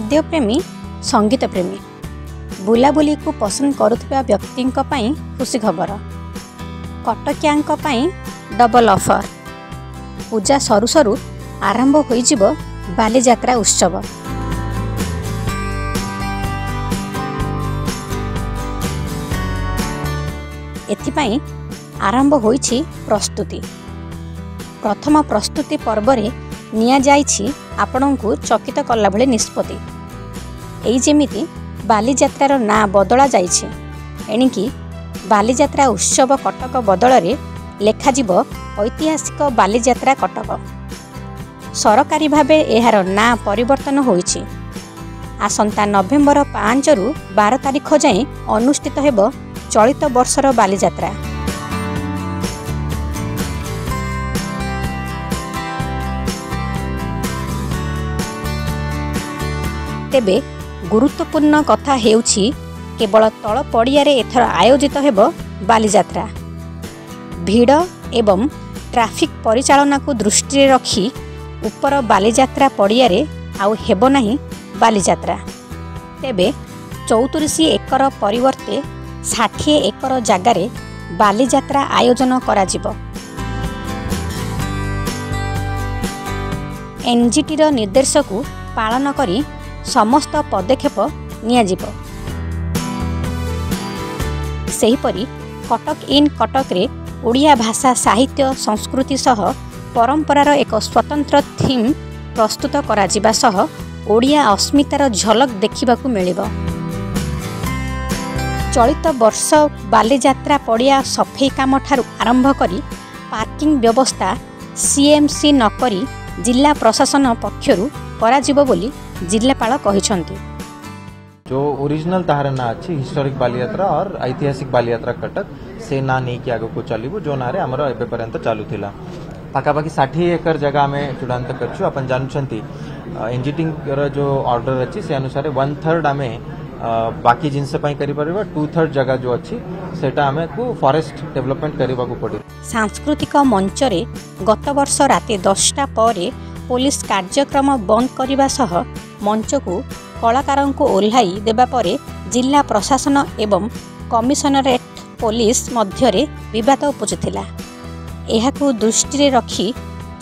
खाद्यप्रेमी संगीत प्रेमी बुलाबुली को पसंद करुवा व्यक्ति खुशी खबर कटकिया डबल ऑफर पूजा सरू सरू आरंभ हो बालीजात्रा उत्सव। एथिपाई आरंभ होईछि प्रस्तुति। प्रथम प्रस्तुति पर्वरे निया जाइछि आपणଙ୍କୁ चकित कला भली निष्पत्ति एई जेमिति बालीजात्रार ना बदला जाइछि एणिकी बालीजात्रा उत्सव कटक बदल रे लेखाजिब ऐतिहासिक बालीजात्रा कटक। सरकारी भावे एहार ना परिवर्तन होइछि। आसंता नवेम्बर 5 रु 12 तारिख जाए अनुष्ठित हेब चलित वर्षर बालीजात्रा। तेबे गुरुत्वपूर्ण कथा हेउछि केवल तल पड़िया रे एथर आयोजित हेब बालीजात्रा। भीड़ एवं ट्राफिक परिचालना को दृष्टि रखी उपर बालीजात्रा पड़िया रे आउ हेब नाही बालीजात्रा। तेबे 34 एकर परिवर्ते 60 एकर जगार बालीजात्रा आयोजन कराजिब। एनजीटी रो निर्देश को पालन करी समस्त पदक्षेप नियाजिब। सेहीपरि कटक इन कटक रे ओडिया भाषा साहित्य संस्कृति सह परंपरार एक स्वतंत्र थीम प्रस्तुत कराजिबा सह ओडिया अस्मितार झलक देखिबाकू मिलिबो। चलित वर्ष बालीजात्रा पड़िया सफेई काम ठारू आरंभ करी पार्किंग व्यवस्था सीएमसी नकरी जिला प्रशासन पक्षरु कराजिबो बोली जिलापाल कहिसंती। जो ओरिजिनल तार ना अच्छी हिस्टोरिक बालीयात्रा और ऐतिहासिक बालीयात्रा कटक से ना नहीं कि आगे को चलू जो ना आमर एवं पर्यंत चलूला पाखापाखि 60 एकर जगह आम चूड़ांत कर अपन जानते एनजीटी जो ऑर्डर अच्छी से अनुसार 1/3 आम बाकी जिनस कर 2/3 जगह जो अच्छी सेटा आम को फॉरेस्ट डेवलपमेंट करने को पड़े। सांस्कृतिक मंच रे गत वर्ष राति 10टा पर पुलिस कार्यक्रम बंद करने सह मंच को कलाकार को ओह्लाई देबा परे जिला प्रशासन एवं कमिशनरेट पुलिस मध्य विवाद उपजुला। एहाकु दृष्टि रखी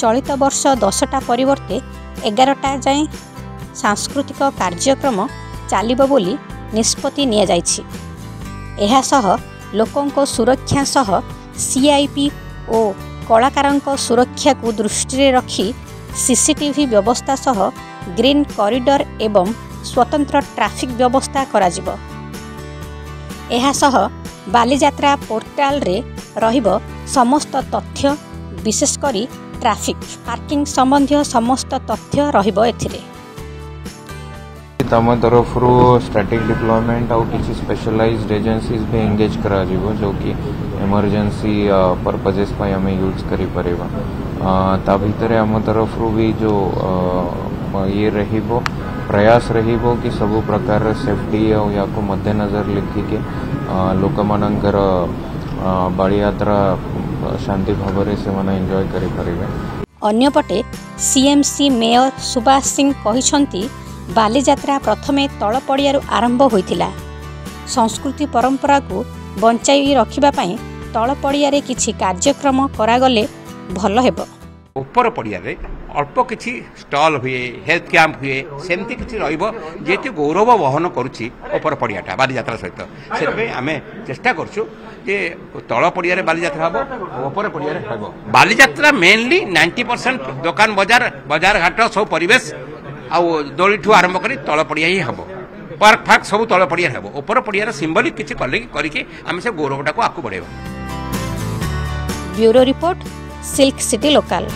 चलित वर्ष 10टा परिवर्ते 11टा जाए सांस्कृतिक कार्यक्रम चलिबो बोली निष्पत्ति निया जाइछि। एहा सह लोकंको सुरक्षा सह सीआईपी और कलाकार सुरक्षा को दृष्टि रखी सीसीटीवी व्यवस्था सह ग्रीन कॉरिडोर एवं स्वतंत्र ट्रैफिक व्यवस्था कराजिबो। एहा सह बालीजात्रा पोर्टाल रे रहिबो समस्त तथ्य विशेष करी ट्रैफिक पार्किंग संबंधी समस्त तथ्य रहिबो एथिरे। तम तरफ स्ट्रैटेजिक डिप्लॉयमेंट और किसी स्पेशलाइज्ड एजेंसीज भी एंगेज करा जिवो जो कि इमरजेंसी पर्पजेस पे हमें यूज करी परिबा। ता भीतर आम तरफ भी जो ये रहिबो प्रयास रहिबो कि सबु प्रकार सेफ्टी या को मद्देनजर लिखिके लोक मानकर बालीयात्रा शांति भाव से माने एंजॉय करि परिबे। अन्यपटे सीएमसी मेयर सुभाष सिंह कहिसंती बालीजात्रा प्रथमे तल पड़ियारू आरंभ होइथिला। संस्कृति परंपरा को बंचाई रखिबा पई तल पड़ियारे किछि कार्यक्रम करागले भल हेबो। ऊपर पड़िया अल्प किसी स्टल हुए हेल्थ कैंप हुए सेमती किसी रही गौरव वहन करुच्ची ऊपर पड़ियाटा बालीजात्रा सहित से आम चेष्टा करूँ जे तल पड़िया बालीजात्रा हम ऊपर पड़िया हम बालीजात्रा मेनली 90% दुकान बजार घाट सब परिवेश आउ दोली ठू आरंभ कर तल पड़िया ही हम पार्क फार्क सब तल पड़िया हम ऊपर पड़िया सिंबलिक किसी करके आम से गौरवटा को आगू बढ़ेगा। Bureau report silk city local.